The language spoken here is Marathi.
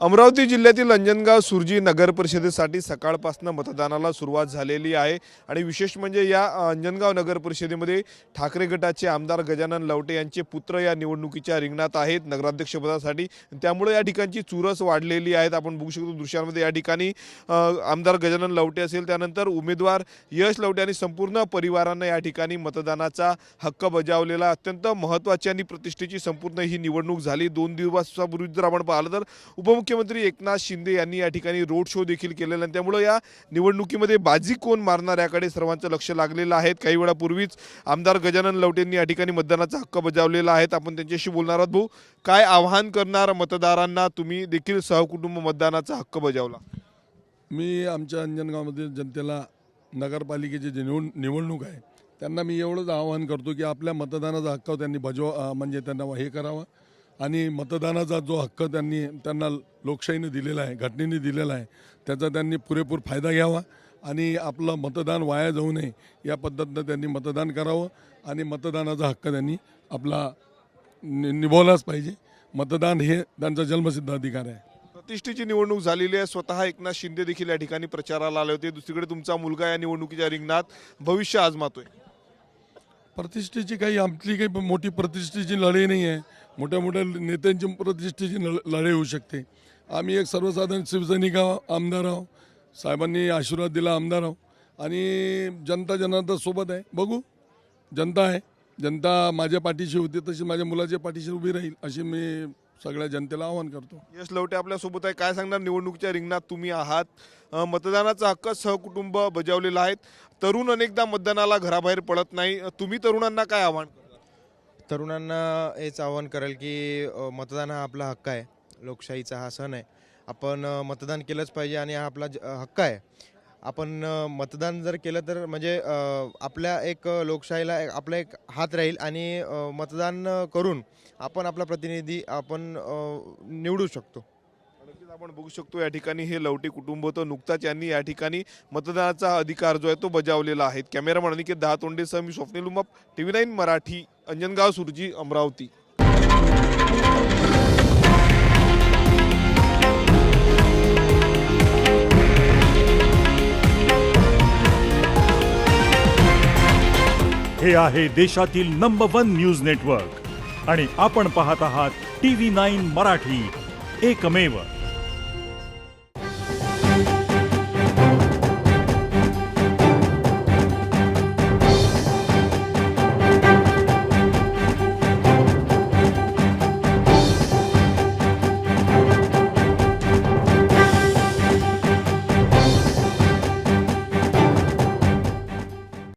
अमरावती जिल्ह्यातील अंजनगाव सुरजी नगर परिषदेसाठी सकाळपासून मतदानाला सुरुवात झालेली आहे आणि विशेष म्हणजे या अंजनगाव नगर परिषदेमध्ये ठाकरे गटाचे आमदार गजानन लवटे यांचे पुत्र या निवडणुकीच्या रिंगणात आहेत नगराध्यक्षपदासाठी। त्यामुळे या ठिकाणची चुरस वाढलेली आहे। आपण बघू शकतो दृश्यांमध्ये या ठिकाणी आमदार गजानन लवटे असेल, त्यानंतर उमेदवार यश लवटे आणि संपूर्ण परिवाराने या ठिकाणी मतदानाचा हक्क बजावलेला। अत्यंत महत्त्वाची आणि प्रतिष्ठेची संपूर्ण ही निवडणूक झाली। 2 दिवसापूर्वी जर आपण पाहिलं तर मुख्यमंत्री एकनाथ शिंदे यांनी या ठिकाणी रोड शो देखील केलेला आहे। त्यामुळे या निवडणुकीमध्ये बाजी कोण मारणार याकडे सर्वांचं लक्ष लागलेलं आहे। काही वेळापूर्वीच आमदार गजानन लवटेंनी या ठिकाणी मतदानाचा हक्क बजावलेला आहे। आपण त्यांच्याशी बोलणार आहोत। भाऊ, काय आवाहन करणार मतदारांना? तुम्ही देखील सहकुटुंब मतदानाचा हक्क बजावला। मी आमच्या अंजनगावमध्ये जनतेला नगरपालिकेची जी निवडणूक आहे त्यांना मी एवढंच आवाहन करतो की आपल्या मतदानाचा हक्क त्यांनी म्हणजे त्यांना हे करावं आणि मतदानाचा जो हक्क त्यांना लोकशाहीने दिलेला आहे, घटनेने दिलेला आहे, त्याचा त्यांनी पुरेपूर फायदा घ्यावा आणि आपलं मतदान वाया जाऊ नये या पद्धतीनं त्यांनी मतदान करावं आणि मतदानाचा हक्क त्यांनी आपला निभावलाच पाहिजे। मतदान हे त्यांचा जन्मसिद्ध अधिकार आहे। प्रतिष्ठेची निवडणूक झालेली आहे। स्वतः एकनाथ शिंदे देखील या ठिकाणी प्रचाराला आले होते। दुसरीकडे तुमचा मुलगा या निवडणुकीच्या रिंगणात भविष्य आजमातोय। प्रतिष्ठेची आमची काही मोठी प्रतिष्ठेची लढाई नाही आहे। मोठ्या मोठ्या नेत्यांची प्रतिष्ठेची लढाई होऊ शकते। आम्ही एक सर्वसाधारण शिवसैनिक आमदार आहोत, साहेबांनी आशीर्वाद दिला आमदार आहोत आणि जनता जनार्दन सोबत आहे। बघू, जनता आहे, जनता माझ्या पाठीशी होती तशी माझ्या मुलाच्या पाठीशी उभी राहील अशी मी सगळ्या जनतेला आवाहन करतो। यश लवटे आपल्यासोबत आहे। काय सांगणार? निवडणुकीच्या रिंगणात तुम्ही आहात, मतदानाचा हक्क सहकुटुंब बजावलेला आहे। तरुण अनेकदा मतदानाला घराबाहेर पडत नाही, तुम्ही तरुणांना काय आवाहन करणार? तरुणांना हेच आवाहन करेल की मतदान हा आपला हक्क आहे, लोकशाहीचा हा सण आहे। आपण मतदान केलंच पाहिजे आणि हा आपला हक्क आहे। आपण मतदान जर केलं तर म्हणजे आपल्या एक लोकशाहीला आपला एक हात राहील आणि मतदान करून आपण आपला प्रतिनिधी आपण निवडू शकतो। आपण बघू शकतो या ठिकाणी हे लवटे कुटुंब होतं। नुकताच यांनी या ठिकाणी मतदानाचा अधिकार जो आहे तो बजावलेला आहे। कॅमेरामन अनिकेत दहातोंडेसह मी स्वप्नील उमप, TV9 मराठी, अंजनगाव सुरजी, अमरावती। हे आहे देशातील नंबर 1 न्यूज नेटवर्क आणि आपण पाहत आहात TV9 मराठी, एकमेव।